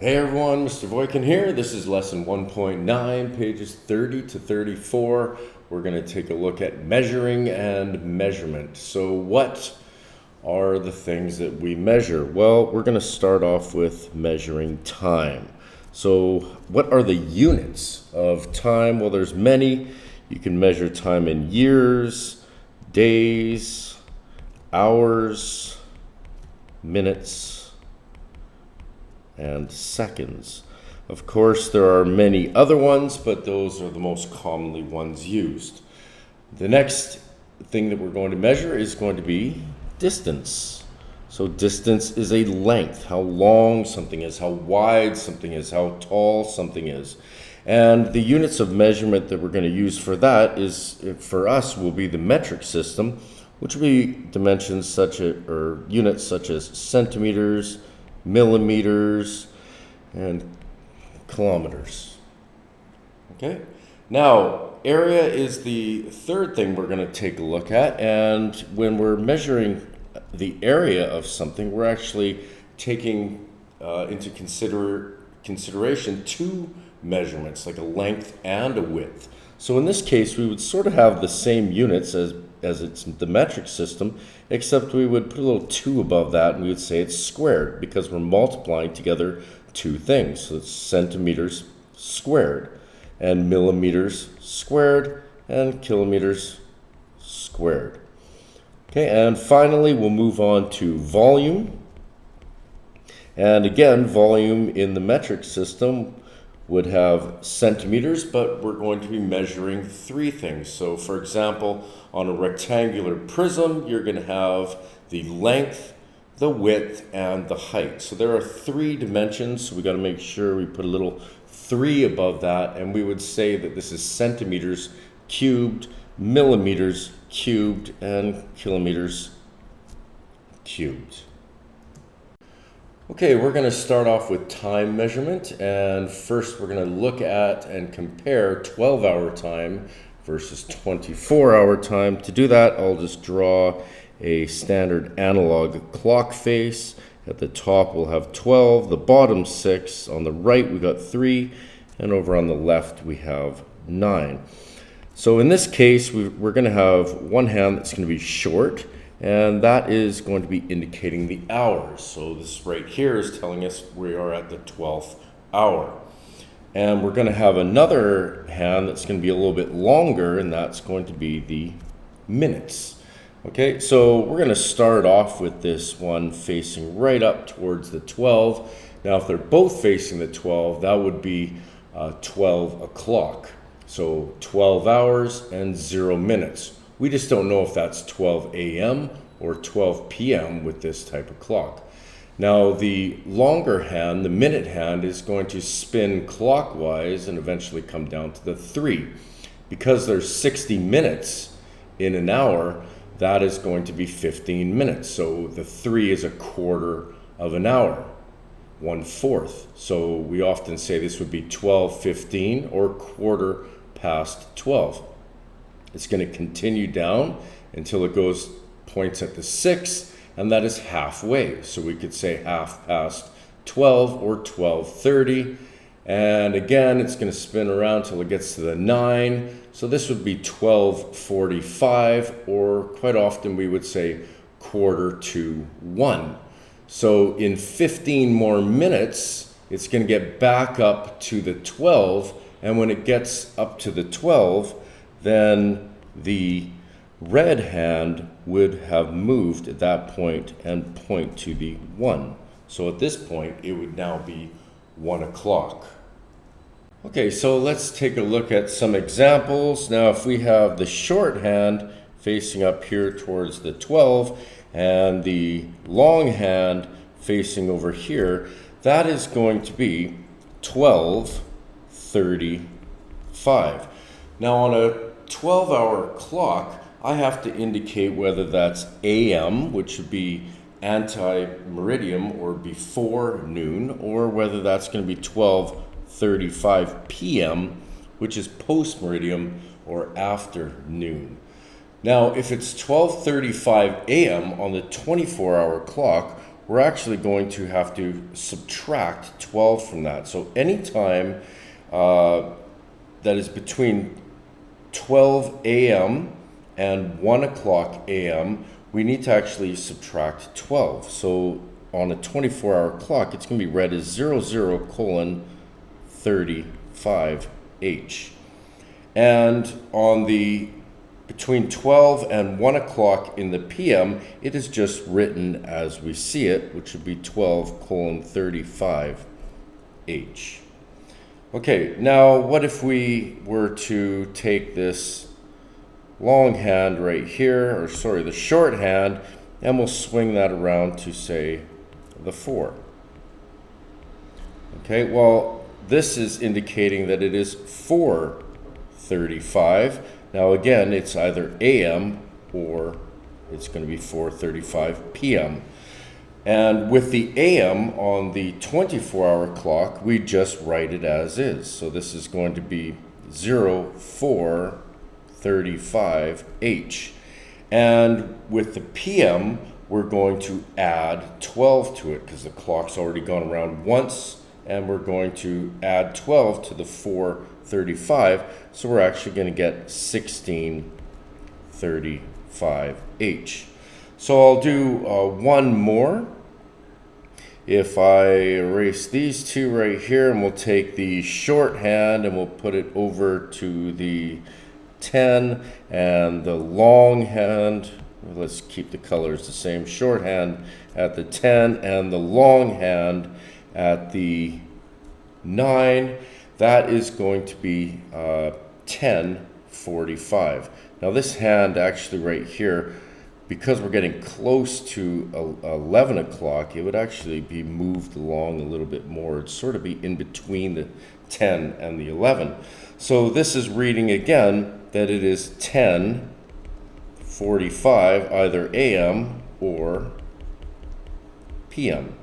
Hey everyone, Mr. Voikin here. This is lesson 1.9, pages 30 to 34. We're going to take a look at measuring and measurement. So what are the things that we measure? Well, we're going to start off with measuring time. So what are the units of time? Well, there's many. You can measure time in years, days, hours, minutes, and seconds. Of course, there are many other ones, but those are the most commonly ones used. The next thing that we're going to measure is going to be distance. So distance is a length, how long something is, how wide something is, how tall something is. And the units of measurement that we're going to use for that is, for us, will be the metric system, which will be dimensions such as, or units such as centimeters, millimeters, and kilometers. Okay, now area is the third thing we're going to take a look at, and when we're measuring the area of something, we're actually taking into consideration two measurements, like a length and a width. So in this case, we would sort of have the same units as it's the metric system, except we would put a little 2 above that and we would say it's squared because we're multiplying together two things. So it's centimeters squared and millimeters squared and kilometers squared. Okay, and finally we'll move on to volume. And again, volume in the metric system would have centimeters, but we're going to be measuring three things. So for example, on a rectangular prism, you're going to have the length, the width, and the height. So there are three dimensions, so we got to make sure we put a little 3 above that, and we would say that this is centimeters cubed, millimeters cubed, and kilometers cubed. Okay, we're going to start off with time measurement, and first we're going to look at and compare 12-hour time versus 24-hour time. To do that, I'll just draw a standard analog clock face. At the top we'll have 12, the bottom 6, on the right we got 3, and over on the left we have 9. So in this case, we're going to have one hand that's going to be short, and that is going to be indicating the hours. So this right here is telling us we are at the 12th hour. And we're going to have another hand that's going to be a little bit longer, and that's going to be the minutes. Okay, so we're going to start off with this one facing right up towards the 12. Now if they're both facing the 12, that would be 12 o'clock. So 12 hours and 0 minutes. We just don't know if that's 12 a.m. or 12 p.m. with this type of clock. Now the longer hand, the minute hand, is going to spin clockwise and eventually come down to the 3. Because there's 60 minutes in an hour, that is going to be 15 minutes. So the 3 is a quarter of an hour, 1/4. So we often say this would be 12:15 or quarter past 12. It's going to continue down until it points at the 6, and that is halfway. So we could say half past 12 or 12:30. And again, it's going to spin around till it gets to the 9. So this would be 12:45, or quite often we would say 1:45. So in 15 more minutes, it's going to get back up to the 12. And when it gets up to the 12, then the red hand would have moved at that point and point to the 1. So at this point, it would now be 1 o'clock. Okay, so let's take a look at some examples. Now, if we have the short hand facing up here towards the 12 and the long hand facing over here, that is going to be 12:35. Now, on a 12-hour clock, I have to indicate whether that's AM, which would be ante-meridium or before noon, or whether that's going to be 12:35 p.m., which is post-meridium or after noon. Now, if it's 12:35 a.m. on the 24-hour clock, we're actually going to have to subtract 12 from that. So any time that is between 12 a.m. and 1 o'clock a.m., we need to actually subtract 12. So on a 24-hour clock, it's going to be read as 00:35H. And on the between 12 and 1 o'clock in the PM, it is just written as we see it, which would be 12:35H. Okay, now what if we were to take this longhand right here, or sorry, the shorthand, and we'll swing that around to say the 4. Okay, well, this is indicating that it is 4:35. Now again, it's either AM or it's going to be 4:35 PM. And with the AM on the 24-hour clock, we just write it as is. So this is going to be 04:35H. And with the PM, we're going to add 12 to it because the clock's already gone around once, and we're going to add 12 to the 4:35. So we're actually going to get 16:35H. So I'll do one more. If I erase these two right here, and we'll take the shorthand and we'll put it over to the 10, and the long hand, let's keep the colors the same, shorthand at the 10 and the long hand at the 9, that is going to be 10:45. Now this hand actually right here, because we're getting close to 11 o'clock, it would actually be moved along a little bit more. It'd sort of be in between the 10 and the 11. So this is reading again that it is 10:45, either AM or PM.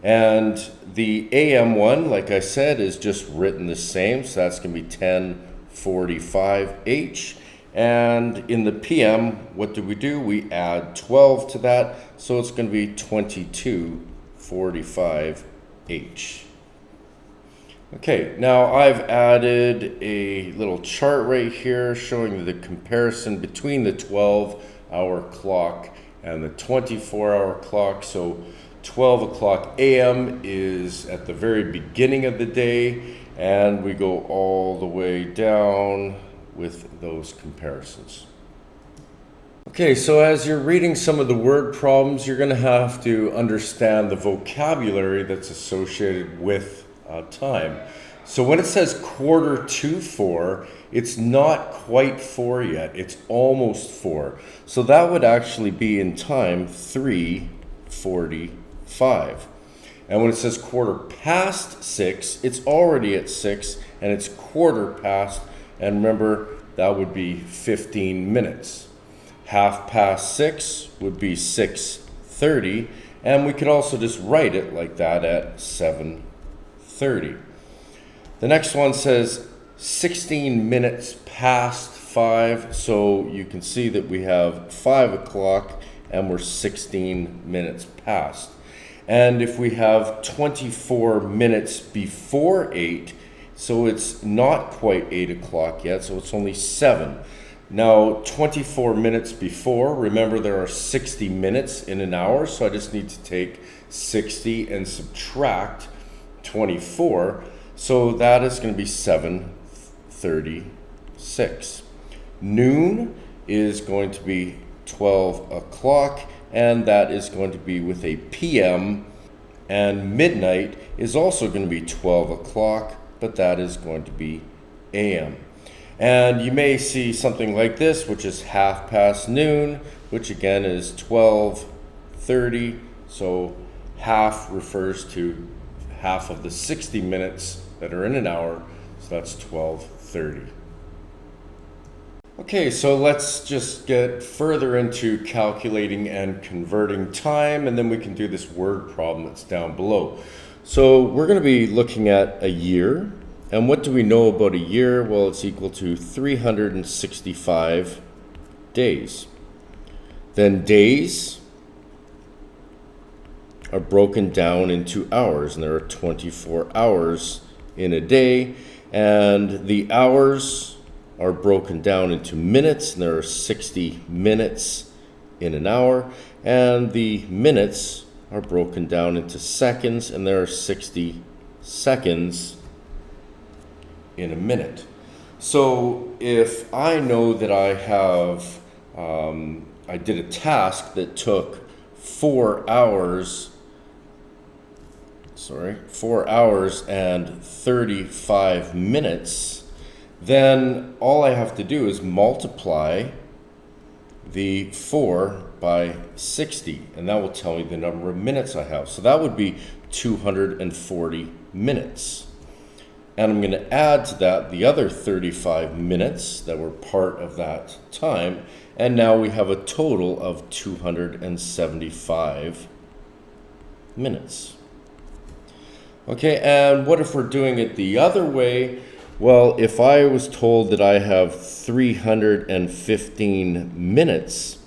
And the AM one, like I said, is just written the same, so that's going to be 10:45H. And in the PM, what do? We add 12 to that, so it's going to be 22:45H. Okay, now I've added a little chart right here showing the comparison between the 12-hour clock and the 24-hour clock. So 12 o'clock AM is at the very beginning of the day, and we go all the way down with those comparisons. Okay, so as you're reading some of the word problems, you're going to have to understand the vocabulary that's associated with time. So when it says 4:45, it's not quite 4 yet, it's almost 4. So that would actually be in time 3:45. And when it says 6:15, it's already at 6, and it's 4:15. And remember, that would be 15 minutes. 6:30 would be 6:30, and we could also just write it like that at 7:30. The next one says 16 minutes past 5, so you can see that we have 5 o'clock and we're 16 minutes past. And if we have 24 minutes before 8, so it's not quite 8 o'clock yet, so it's only 7. Now, 24 minutes before, remember there are 60 minutes in an hour, so I just need to take 60 and subtract 24, so that is going to be 7:36. Noon is going to be 12 o'clock, and that is going to be with a PM, and midnight is also going to be 12 o'clock, but that is going to be AM. And you may see something like this, which is 1/2 noon, which again is 12:30. So half refers to half of the 60 minutes that are in an hour, so that's 12:30. Okay, so let's just get further into calculating and converting time, and then we can do this word problem that's down below. So we're going to be looking at a year. And what do we know about a year? Well, it's equal to 365 days. Then days are broken down into hours, and there are 24 hours in a day, and the hours are broken down into minutes, and there are 60 minutes in an hour, and the minutes are broken down into seconds, and there are 60 seconds in a minute. So if I know that I have, I did a task that took 4 hours and 35 minutes, then all I have to do is multiply the 4 by 60, and that will tell me the number of minutes I have. So that would be 240 minutes. And I'm going to add to that the other 35 minutes that were part of that time, and now we have a total of 275 minutes. Okay, and what if we're doing it the other way? Well, if I was told that I have 315 minutes,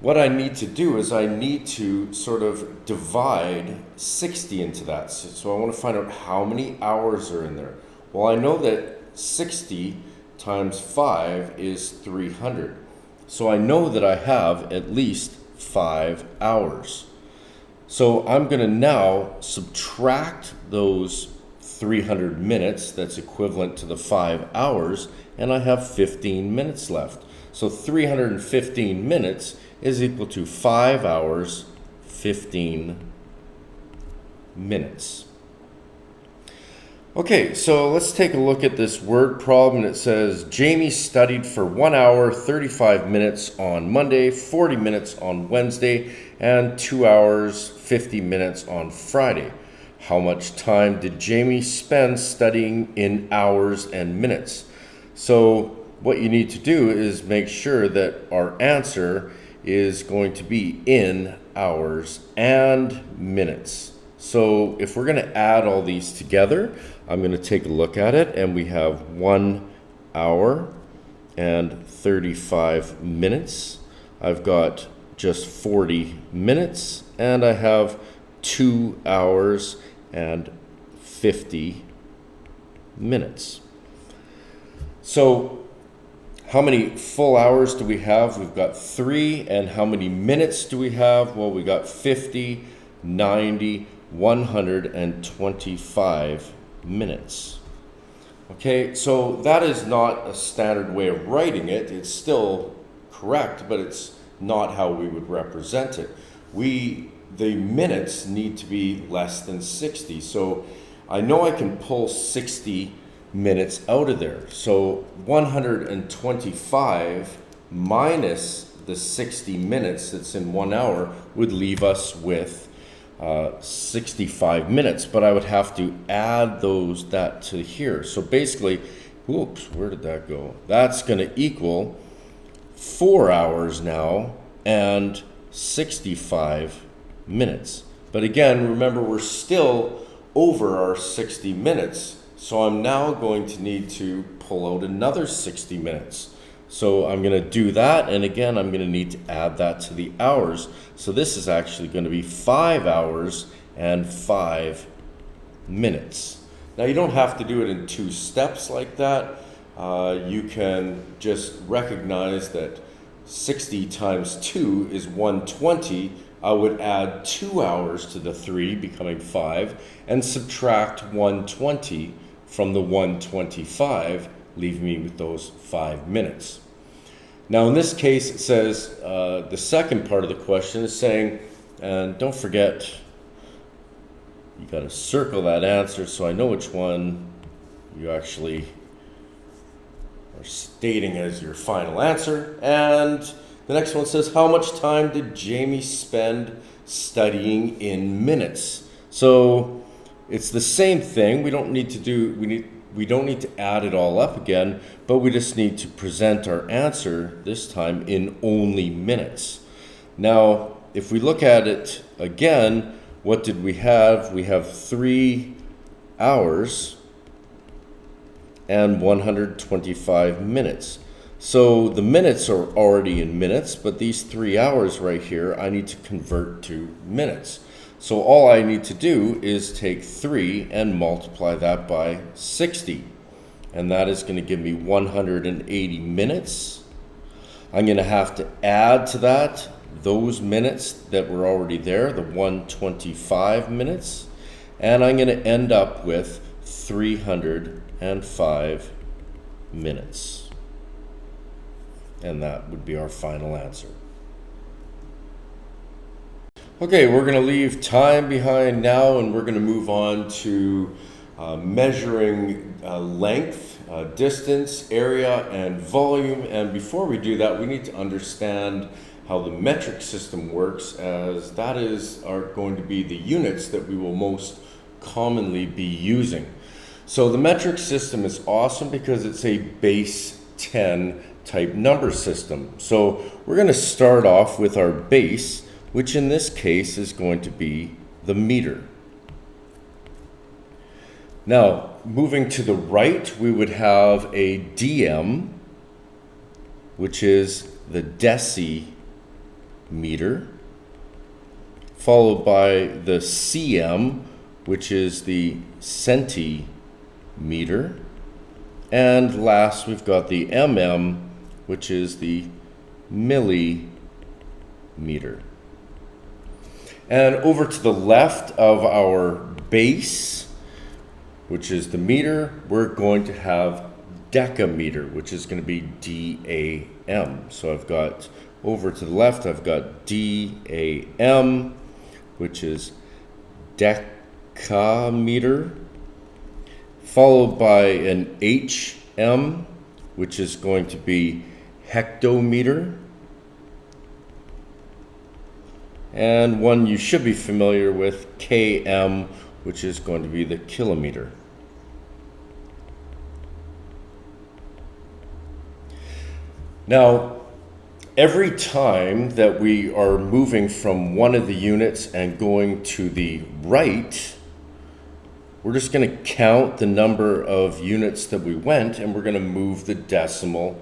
what I need to do is I need to sort of divide 60 into that. So I want to find out how many hours are in there. Well, I know that 60 times 5 is 300. So I know that I have at least 5 hours. So I'm going to now subtract those 300 minutes, that's equivalent to the 5 hours, and I have 15 minutes left. So 315 minutes is equal to 5 hours, 15 minutes. Okay, so let's take a look at this word problem. It says, Jamie studied for 1 hour, 35 minutes on Monday, 40 minutes on Wednesday, and 2 hours, 50 minutes on Friday. How much time did Jamie spend studying in hours and minutes? So what you need to do is make sure that our answer is going to be in hours and minutes. So if we're going to add all these together, I'm going to take a look at it, and we have 1 hour and 35 minutes. I've got just 40 minutes, and I have 2 hours and 50 minutes. So how many full hours do we have? We've got 3. And how many minutes do we have? Well, we got 50, 90, 125 minutes. Okay, so that is not a standard way of writing it. It's still correct, but it's not how we would represent it. The minutes need to be less than 60. So I know I can pull 60 minutes out of there. So 125 minus the 60 minutes that's in 1 hour would leave us with 65 minutes, but I would have to add that to here. So basically, oops, where did that go? That's going to equal 4 hours now and 65 minutes. But again, remember, we're still over our 60 minutes. So I'm now going to need to pull out another 60 minutes. So I'm going to do that, and again, I'm going to need to add that to the hours. So this is actually going to be 5 hours and 5 minutes. Now, you don't have to do it in 2 steps like that. You can just recognize that 60 times 2 is 120. I would add 2 hours to the 3, becoming 5, and subtract 120 from the 125, leaving me with those 5 minutes. Now, in this case, it says the second part of the question is saying, and don't forget, you got to circle that answer so I know which one you actually are stating as your final answer. And the next one says, how much time did Jamie spend studying in minutes? So it's the same thing. We don't need to add it all up again, but we just need to present our answer this time in only minutes. Now, if we look at it again, what did we have? We have 3 hours and 125 minutes. So the minutes are already in minutes, but these 3 hours right here, I need to convert to minutes. So all I need to do is take 3 and multiply that by 60. And that is going to give me 180 minutes. I'm going to have to add to that those minutes that were already there, the 125 minutes. And I'm going to end up with 305 minutes. And that would be our final answer. Okay, we're going to leave time behind now, and we're going to move on to measuring length, distance, area, and volume. And before we do that, we need to understand how the metric system works, as that are going to be the units that we will most commonly be using. So the metric system is awesome because it's a base 10 type number system. So we're going to start off with our base, which in this case is going to be the meter. Now, moving to the right, we would have a dm, which is the decimeter, followed by the cm, which is the centimeter, and last we've got the mm, which is the millimeter. And over to the left of our base, which is the meter, we're going to have decameter, which is going to be DAM. So I've got, over to the left, I've got DAM, which is decameter, followed by an HM, which is going to be hectometer, and one you should be familiar with, km, which is going to be the kilometer. Now, every time that we are moving from one of the units and going to the right, we're just going to count the number of units that we went, and we're going to move the decimal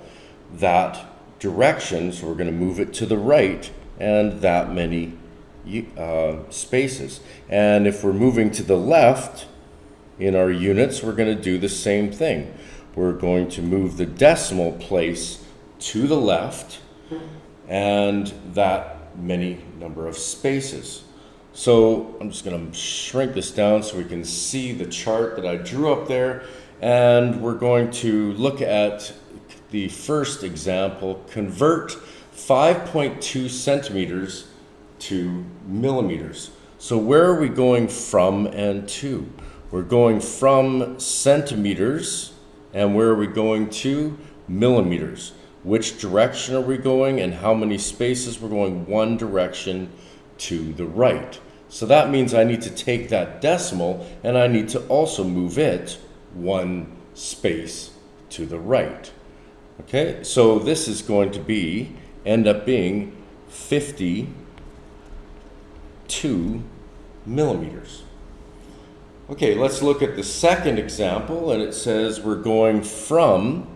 that direction. So we're going to move it to the right and that many spaces. And if we're moving to the left in our units, we're going to do the same thing. We're going to move the decimal place to the left and that many number of spaces. So I'm just going to shrink this down so we can see the chart that I drew up there, and we're going to look at the first example: convert 5.2 centimeters to millimeters. So where are we going from and to? We're going from centimeters, and where are we going to? Millimeters. Which direction are we going, and how many spaces? We're going one direction to the right. So that means I need to take that decimal and I need to also move it one space to the right. Okay, so this is going to end up being 52 millimeters. Okay, let's look at the second example, and it says we're going from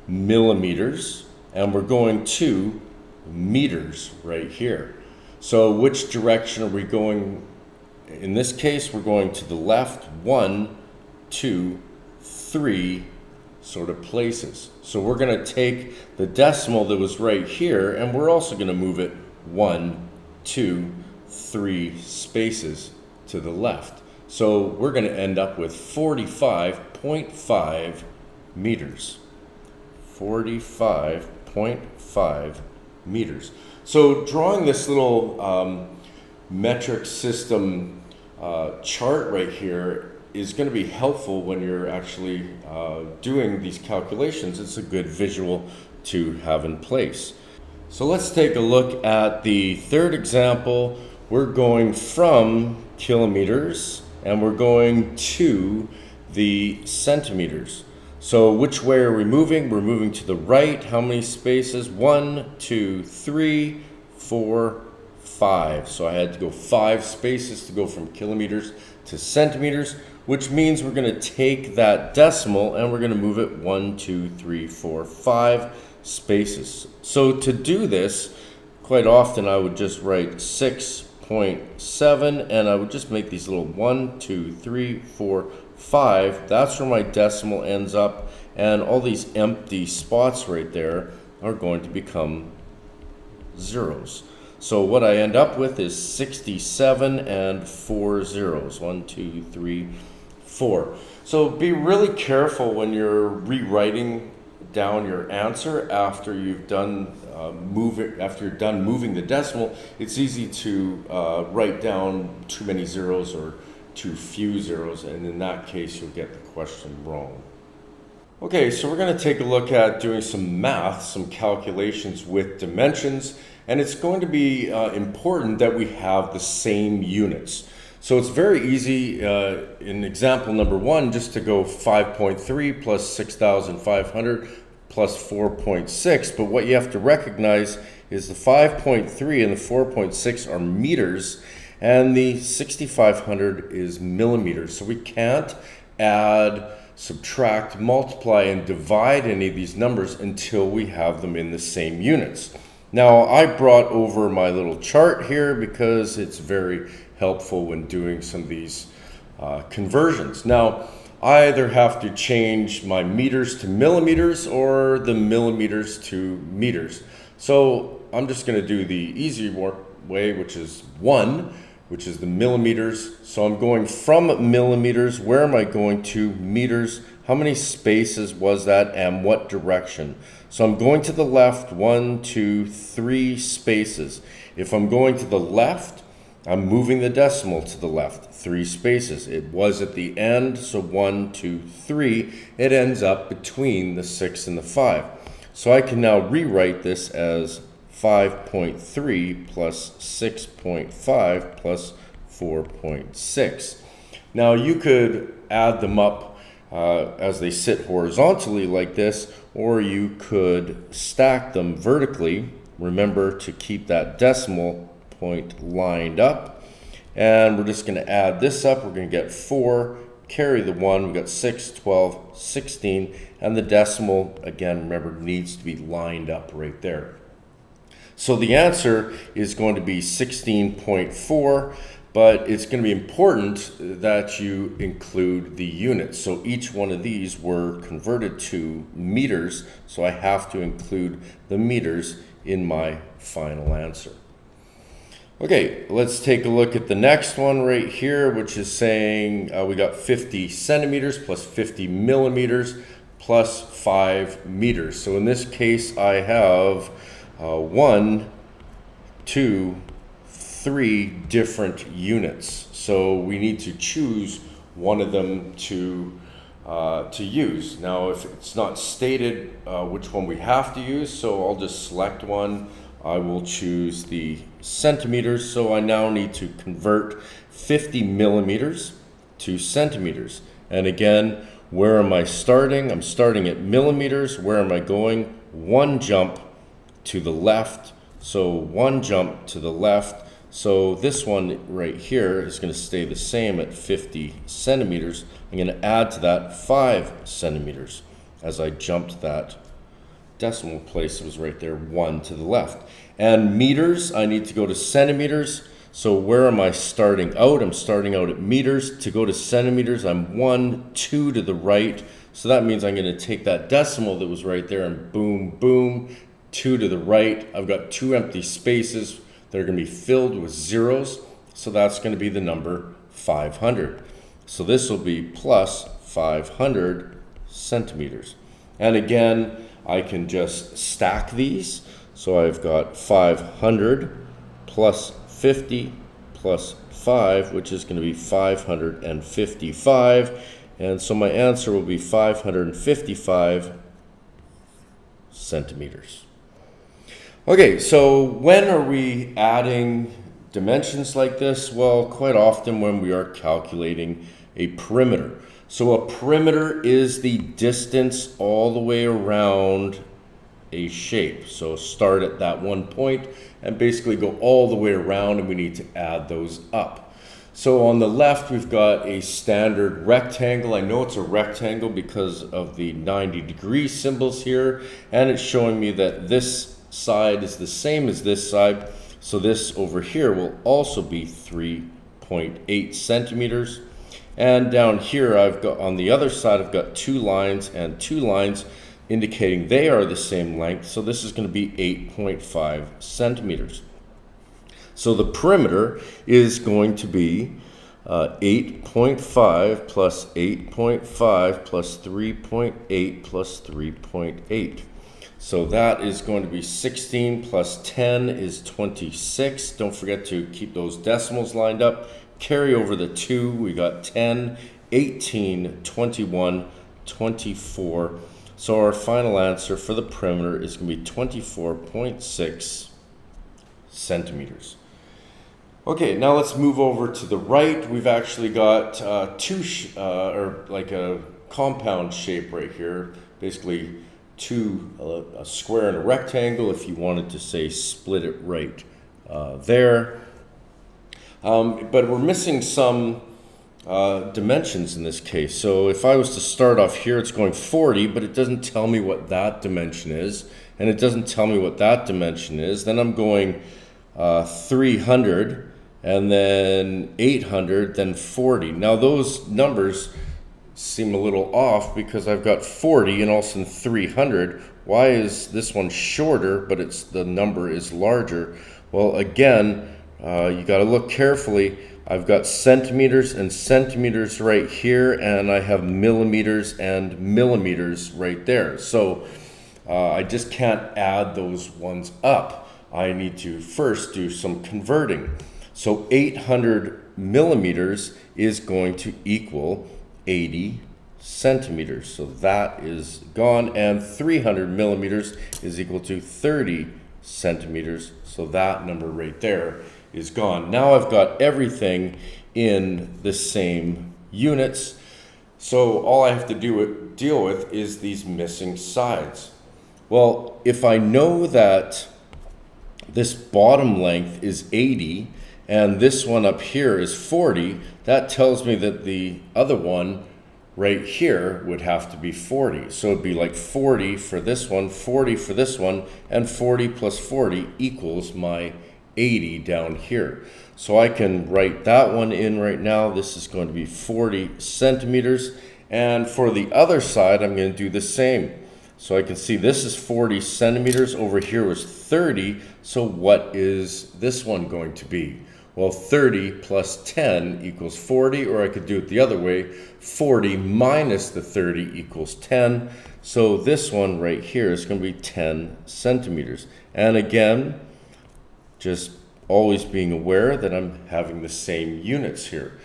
millimeters and we're going to meters right here. So which direction are we going? In this case, we're going to the left 1, 2, 3 sort of places. So we're going to take the decimal that was right here, and we're also going to move it 1, 2, 3 spaces to the left. So we're going to end up with 45.5 meters. 45.5 meters. So drawing this little metric system chart right here is going to be helpful when you're actually doing these calculations. It's a good visual to have in place. So let's take a look at the third example. We're going from kilometers and we're going to the centimeters. So which way are we moving? We're moving to the right. How many spaces? 1, 2, 3, 4, 5. So I had to go 5 spaces to go from kilometers to centimeters, which means we're going to take that decimal and we're going to move it 1, 2, 3, 4, 5 spaces. So to do this, quite often I would just write 6.5 6.7, and I would just make these little 1, 2, 3, 4, 5. That's where my decimal ends up, and all these empty spots right there are going to become zeros. So what I end up with is 67 and 4 zeros. 1, 2, 3, 4. So be really careful when you're rewriting down your answer after you've done after you're done moving the decimal. It's easy to write down too many zeros or too few zeros, and in that case you'll get the question wrong. Okay, so we're going to take a look at doing some math, some calculations with dimensions, and it's going to be important that we have the same units. So it's very easy in example number 1 just to go 5.3 plus 6,500 plus 4.6, but what you have to recognize is the 5.3 and the 4.6 are meters, and the 6,500 is millimeters. So we can't add, subtract, multiply, and divide any of these numbers until we have them in the same units. Now, I brought over my little chart here because it's very helpful when doing some of these conversions. Now, I either have to change my meters to millimeters or the millimeters to meters. So I'm just going to do the easy way, which is 1, which is the millimeters. So I'm going from millimeters. Where am I going to? Meters. How many spaces was that and what direction? So I'm going to the left 1, 2, 3 spaces. If I'm going to the left, I'm moving the decimal to the left 3 spaces. It was at the end, so 1, 2, 3. It ends up between the 6 and the 5. So I can now rewrite this as 5.3 plus 6.5 plus 4.6. Now you could add them up as they sit horizontally like this, or you could stack them vertically. Remember to keep that decimal point lined up, and we're just going to add this up. We're going to get 4, carry the 1, we've got 6, 12, 16, and the decimal, again, remember, needs to be lined up right there. So the answer is going to be 16.4, but it's going to be important that you include the units. So each one of these were converted to meters, so I have to include the meters in my final answer. Okay, let's take a look at the next one right here, which is saying we got 50 centimeters plus 50 millimeters plus 5 meters. So in this case, I have 1, 2, 3 different units. So we need to choose one of them to use. Now, if it's not stated which one we have to use, so I'll just select one. I will choose the centimeters, so I now need to convert 50 millimeters to centimeters. And again, where am I starting? I'm starting at millimeters. Where am I going? 1 jump to the left, so 1 jump to the left. So this one right here is going to stay the same at 50 centimeters. I'm going to add to that 5 centimeters as I jumped that decimal place. It was right there, 1 to the left. And meters, I need to go to centimeters. So where am I starting out? I'm starting out at meters. To go to centimeters, I'm 1, 2 to the right. So that means I'm going to take that decimal that was right there and boom, boom, 2 to the right. I've got 2 empty spaces that are going to be filled with zeros. So that's going to be the number 500. So this will be plus 500 centimeters. And again, I can just stack these. So I've got 500 plus 50 plus 5, which is going to be 555. And so my answer will be 555 centimeters. Okay, so when are we adding dimensions like this? Well, quite often when we are calculating a perimeter. So a perimeter is the distance all the way around a shape. So start at that one point and basically go all the way around, and we need to add those up. So on the left, we've got a standard rectangle. I know it's a rectangle because of the 90-degree symbols here, and it's showing me that this side is the same as this side. So this over here will also be 3.8 centimeters. And down here, I've got, on the other side, I've got 2 lines and 2 lines indicating they are the same length. So this is going to be 8.5 centimeters. So the perimeter is going to be 8.5 plus 8.5 plus 3.8 plus 3.8. So that is going to be 16 plus 10 is 26. Don't forget to keep those decimals lined up. Carry over the 2. We got 10, 18, 21, 24. So our final answer for the perimeter is going to be 24.6 centimeters. Okay, now let's move over to the right. We've actually got or like a compound shape right here. Basically, a square and a rectangle, if you wanted to say split it right there. But we're missing some dimensions in this case. So if I was to start off here, it's going 40, but it doesn't tell me what that dimension is, and it doesn't tell me what that dimension is. Then I'm going 300, and then 800, then 40. Now those numbers seem a little off because I've got 40 and also 300. Why is this one shorter, but the number is larger? Well, again, you got to look carefully. I've got centimeters and centimeters right here, and I have millimeters and millimeters right there. So I just can't add those ones up. I need to first do some converting. So 800 millimeters is going to equal 80 centimeters. So that is gone. And 300 millimeters is equal to 30 centimeters. So that number right there is gone. Now I've got everything in the same units. So all I have to deal with is these missing sides. Well, if I know that this bottom length is 80 and this one up here is 40, that tells me that the other one right here would have to be 40. So it'd be like 40 for this one, 40 for this one, and 40 plus 40 equals my 80 down here. So I can write that one in right now. This is going to be 40 centimeters. And for the other side, I'm going to do the same. So I can see this is 40 centimeters. Over here was 30. So what is this one going to be? Well, 30 plus 10 equals 40, or I could do it the other way. 40 minus the 30 equals 10. So this one right here is going to be 10 centimeters. And again, just always being aware that I'm having the same units here.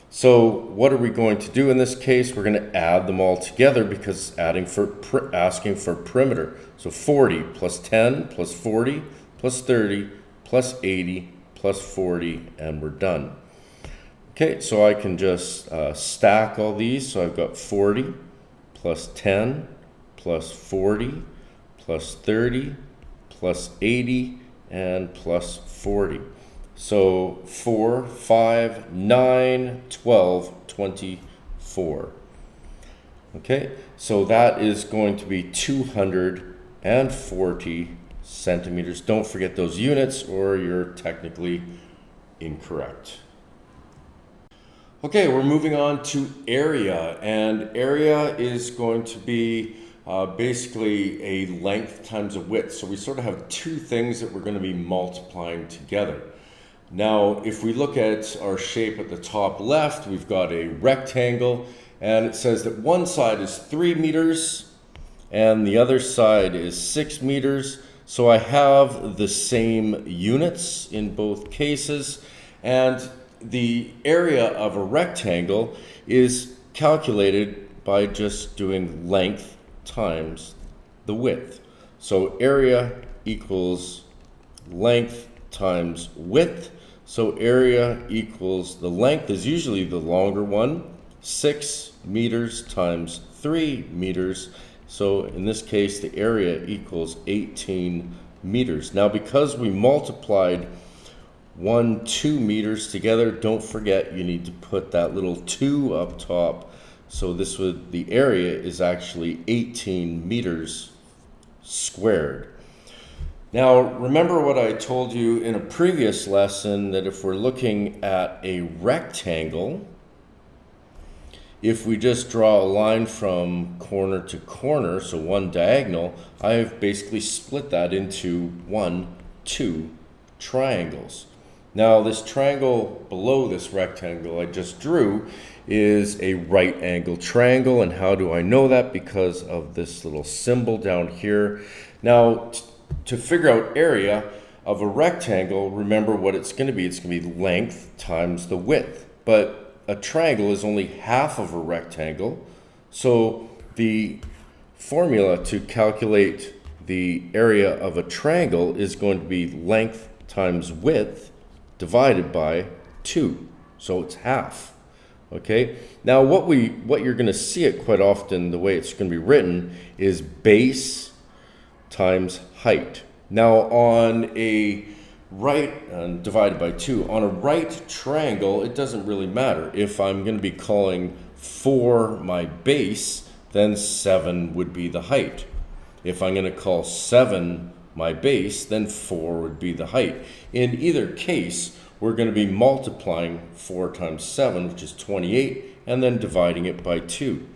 So what are we going to do in this case? We're going to add them all together because it's asking for perimeter. So 40 plus 10 plus 40 plus 30 plus 80 plus 40, and we're done. Okay, so I can just stack all these. So I've got 40 plus 10 plus 40 plus 30 plus 80 and plus 40. So 4, 5, 9, 12, 24. Okay, so that is going to be 240 centimeters. Don't forget those units or you're technically incorrect. Okay, we're moving on to area, and area is going to be basically a length times a width. So we sort of have two things that we're going to be multiplying together. Now, if we look at our shape at the top left, we've got a rectangle, and it says that one side is 3 meters and the other side is 6 meters. So I have the same units in both cases, and the area of a rectangle is calculated by just doing length times the width. So area equals length times width. So area equals, the length is usually the longer one, 6 meters times 3 meters. So in this case, the area equals 18 meters. Now, because we multiplied 2 meters together, don't forget you need to put that little 2 up top. So the area is actually 18 meters squared. Now, remember what I told you in a previous lesson, that if we're looking at a rectangle, if we just draw a line from corner to corner, so one diagonal, I've basically split that into 2 triangles. Now, this triangle below this rectangle I just drew is a right angle triangle. And how do I know that? Because of this little symbol down here. Now, to figure out area of a rectangle, remember what it's going to be. It's going to be length times the width. But a triangle is only half of a rectangle. So the formula to calculate the area of a triangle is going to be length times width divided by 2. So it's half. Okay. Now what you're going to see it quite often, the way it's going to be written, is base times height. Now on a right, divided by 2, on a right triangle, it doesn't really matter. If I'm going to be calling 4 my base, then 7 would be the height. If I'm going to call 7 my base, then 4 would be the height. In either case, we're going to be multiplying 4 times 7, which is 28, and then dividing it by 2.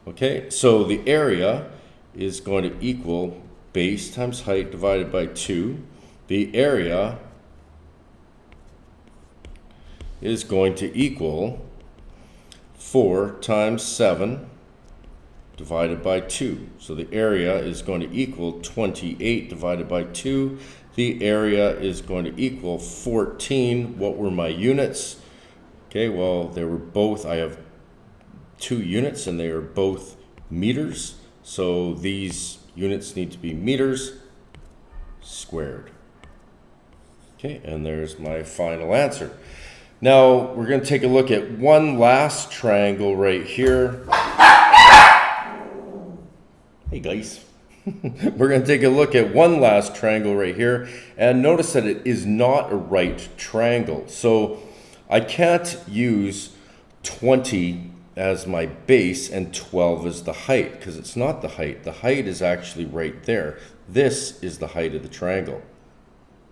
Okay, so the area is going to equal base times height divided by 2. The area is going to equal 4 times 7 divided by 2. So the area is going to equal 28 divided by 2. The area is going to equal 14. What were my units? Okay, well, they were both, I have 2 units and they are both meters. So these units need to be meters squared. Okay, and there's my final answer. Now we're going to take a look at one last triangle right here. Hey guys. We're going to take a look at one last triangle right here, and notice that it is not a right triangle. So I can't use 20 as my base and 12 as the height, because it's not the height. The height is actually right there. This is the height of the triangle.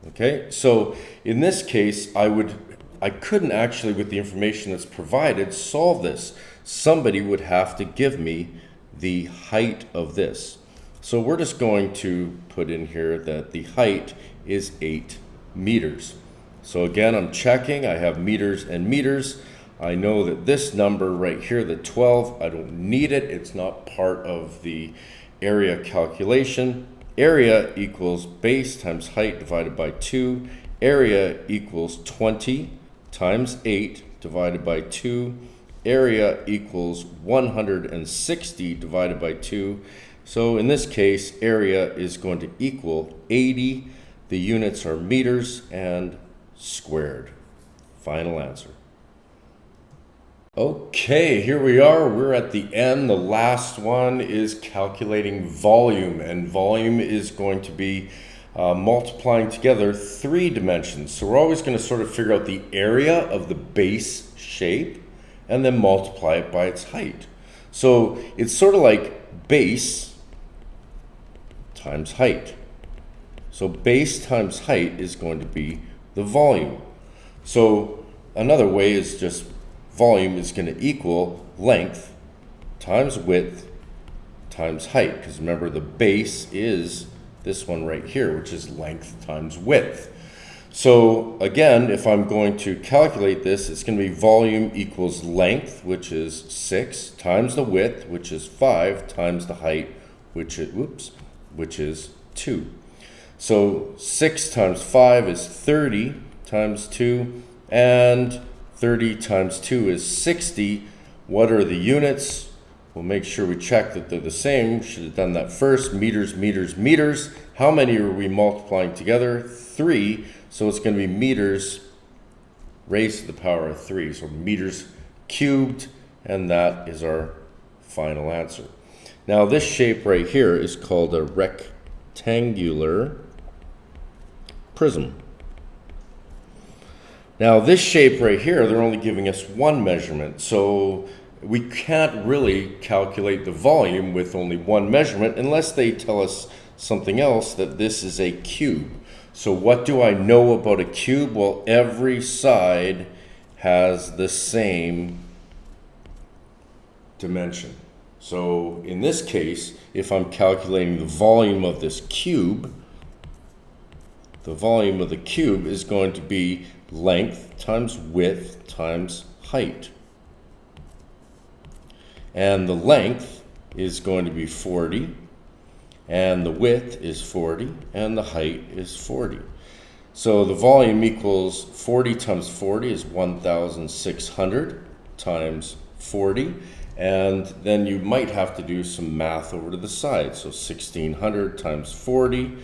Okay, so in this case, I couldn't actually, with the information that's provided, solve this. Somebody would have to give me the height of this. So we're just going to put in here that the height is 8 meters. So again, I'm checking. I have meters and meters. I know that this number right here, the 12, I don't need it. It's not part of the area calculation. Area equals base times height divided by 2. Area equals 20 times 8 divided by 2. Area equals 160 divided by 2. So in this case, area is going to equal 80. The units are meters and squared. Final answer. Okay, here we are. We're at the end. The last one is calculating volume, and volume is going to be multiplying together 3 dimensions. So we're always going to sort of figure out the area of the base shape and then multiply it by its height. So it's sort of like base times height. So base times height is going to be the volume. So another way is just volume is going to equal length times width times height, because remember the base is this one right here, which is length times width. So again, if I'm going to calculate this, it's going to be volume equals length, which is 6, times the width, which is 5, times the height, which is 2. So 6 times 5 is 30 times 2, and 30 times 2 is 60. What are the units? We'll make sure we check that they're the same. Should have done that first. Meters, meters, meters. How many are we multiplying together? 3. So it's going to be meters raised to the power of 3. So meters cubed, and that is our final answer. Now this shape right here is called a rectangular prism. Now this shape right here, they're only giving us one measurement. So we can't really calculate the volume with only one measurement unless they tell us something else, that this is a cube. So what do I know about a cube? Well, every side has the same dimension. So in this case, if I'm calculating the volume of this cube, the volume of the cube is going to be length times width times height. And the length is going to be 40, and the width is 40, and the height is 40. So the volume equals 40 times 40 is 1,600 times 40. And then you might have to do some math over to the side. So 1,600 times 40,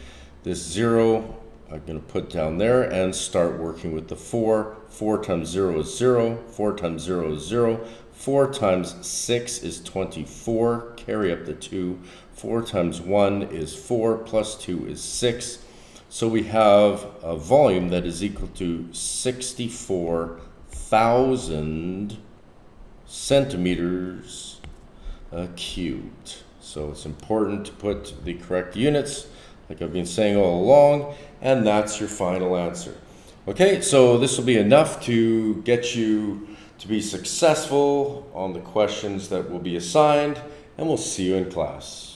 this 0, I'm going to put down there and start working with the 4. 4 times 0 is 0, 4 times 0 is 0, 4 times 6 is 24, carry up the 2, 4 times 1 is 4, plus 2 is 6. So we have a volume that is equal to 64,000 centimeters cubed. So it's important to put the correct units, like I've been saying all along, and that's your final answer. Okay, so this will be enough to get you to be successful on the questions that will be assigned, and we'll see you in class.